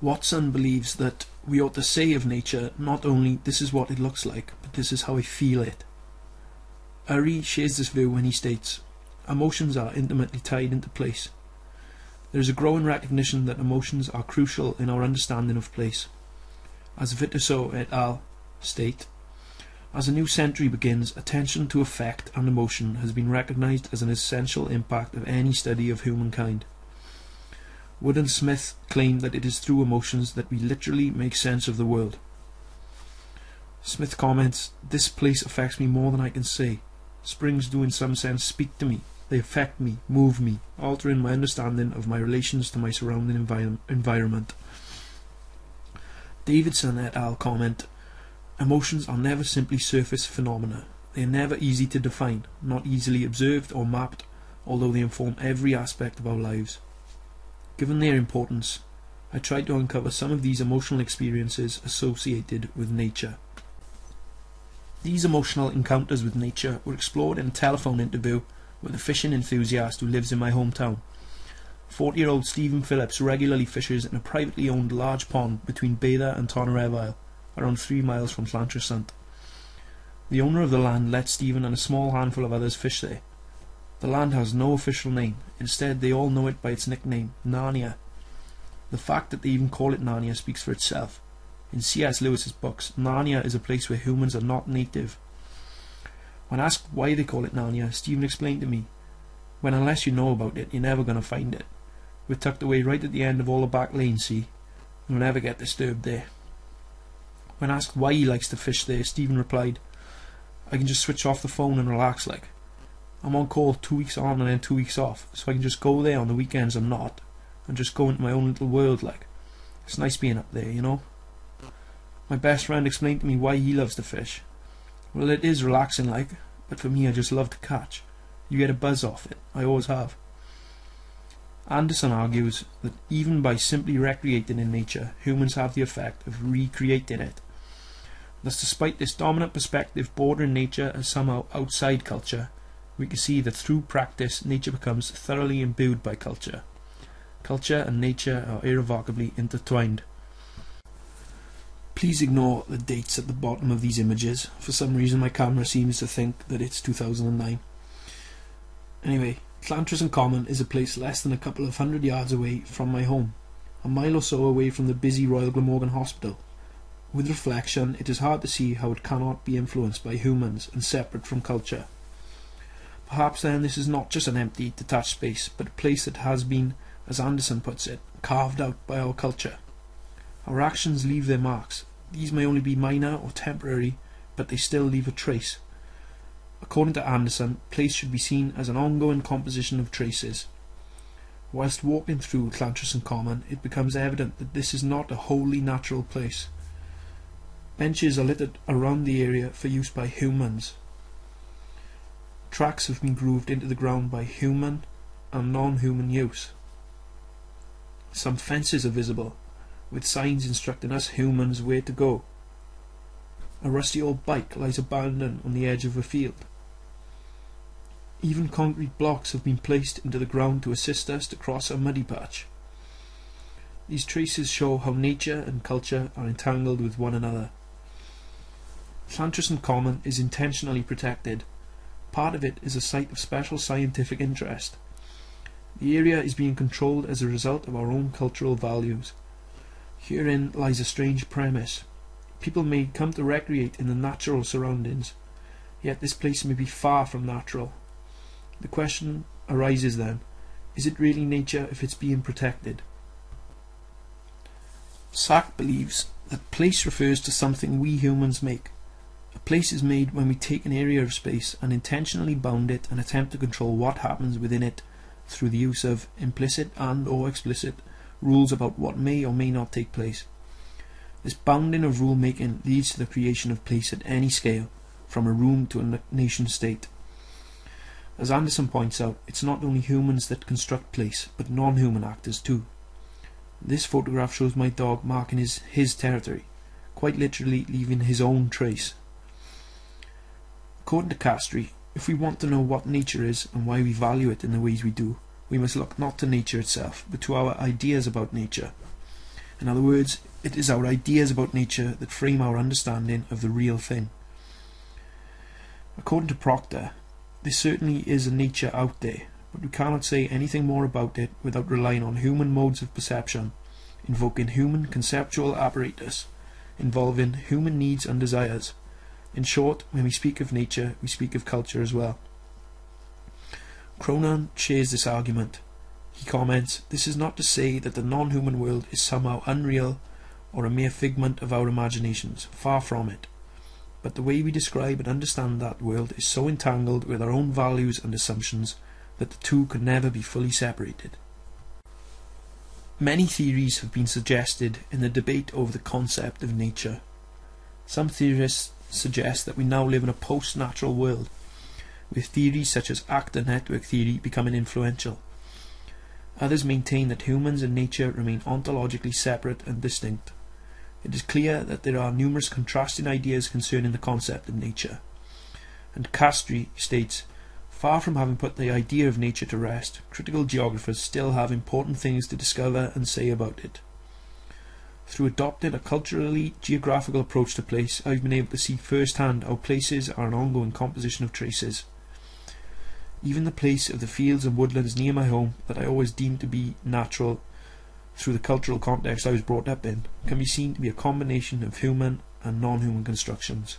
Watson believes that we ought to say of nature not only this is what it looks like, but this is how I feel it. Urry shares this view when he states, emotions are intimately tied into place. There is a growing recognition that emotions are crucial in our understanding of place. As Vittoso et al. State, as a new century begins, attention to affect and emotion has been recognized as an essential impact of any study of humankind. Wood and Smith claim that it is through emotions that we literally make sense of the world. Smith comments, "This place affects me more than I can say. Springs do in some sense speak to me. They affect me, move me, altering my understanding of my relations to my surrounding environment." Davidson et al. Comment, "Emotions are never simply surface phenomena. They are never easy to define, not easily observed or mapped, although they inform every aspect of our lives. Given their importance, I tried to uncover some of these emotional experiences associated with nature." These emotional encounters with nature were explored in a telephone interview with a fishing enthusiast who lives in my hometown. 40-year-old Stephen Phillips regularly fishes in a privately owned large pond between Baither and Tonnereville, around 3 miles from Llantrisant. The owner of the land lets Stephen and a small handful of others fish there. The land has no official name. Instead, they all know it by its nickname, Narnia. The fact that they even call it Narnia speaks for itself. In C.S. Lewis's books, Narnia is a place where humans are not native. When asked why they call it Narnia, Stephen explained to me, "When unless you know about it, you're never going to find it. We're tucked away right at the end of all the back lanes, see? You'll never get disturbed there." When asked why he likes to fish there, Stephen replied, "I can just switch off the phone and relax like. I'm on call 2 weeks on and then 2 weeks off, so I can just go there on the weekends I'm not, and just go into my own little world like. It's nice being up there, you know." My best friend explained to me why he loves to fish. "Well, it is relaxing like, but for me I just love to catch. You get a buzz off it. I always have." Anderson argues that even by simply recreating in nature, humans have the effect of recreating it. Thus, despite this dominant perspective bordering nature as somehow outside culture, we can see that through practice nature becomes thoroughly imbued by culture. Culture and nature are irrevocably intertwined. Please ignore the dates at the bottom of these images. For some reason my camera seems to think that it's 2009. Anyway, Llantrisant Common is a place less than a couple of 100 yards away from my home, a mile or so away from the busy Royal Glamorgan Hospital. With reflection, it is hard to see how it cannot be influenced by humans and separate from culture. Perhaps then this is not just an empty, detached space, but a place that has been, as Anderson puts it, carved out by our culture. Our actions leave their marks. These may only be minor or temporary, but they still leave a trace. According to Anderson, place should be seen as an ongoing composition of traces. Whilst walking through Llantrisant Common, it becomes evident that this is not a wholly natural place. Benches are littered around the area for use by humans. Tracks have been grooved into the ground by human and non-human use. Some fences are visible, with signs instructing us humans where to go. A rusty old bike lies abandoned on the edge of a field. Even concrete blocks have been placed into the ground to assist us to cross a muddy patch. These traces show how nature and culture are entangled with one another. Llantrisant Common is intentionally protected. Part of it is a site of special scientific interest. The area is being controlled as a result of our own cultural values. Herein lies a strange premise. People may come to recreate in the natural surroundings, yet this place may be far from natural. The question arises then, is it really nature if it's being protected? Sack believes that place refers to something we humans make. A place is made when we take an area of space and intentionally bound it and attempt to control what happens within it through the use of implicit and or explicit rules about what may or may not take place. This bounding of rule making leads to the creation of place at any scale, from a room to a nation state. As Anderson points out, it's not only humans that construct place, but non-human actors too. This photograph shows my dog marking his territory, quite literally leaving his own trace. According to Castry, if we want to know what nature is and why we value it in the ways we do, we must look not to nature itself, but to our ideas about nature. In other words, it is our ideas about nature that frame our understanding of the real thing. According to Proctor, there certainly is a nature out there, but we cannot say anything more about it without relying on human modes of perception, invoking human conceptual apparatus, involving human needs and desires. In short, when we speak of nature, we speak of culture as well. Cronin shares this argument. He comments, "This is not to say that the non-human world is somehow unreal or a mere figment of our imaginations, far from it. But the way we describe and understand that world is so entangled with our own values and assumptions that the two can never be fully separated." Many theories have been suggested in the debate over the concept of nature. Some theorists suggest that we now live in a post-natural world, with theories such as actor network theory becoming influential. Others maintain that humans and nature remain ontologically separate and distinct. It is clear that there are numerous contrasting ideas concerning the concept of nature. And Castry states, "Far from having put the idea of nature to rest, critical geographers still have important things to discover and say about it. Through adopting a culturally geographical approach to place, I have been able to see firsthand how places are an ongoing composition of traces. Even the place of the fields and woodlands near my home, that I always deemed to be natural through the cultural context I was brought up in, can be seen to be a combination of human and non-human constructions."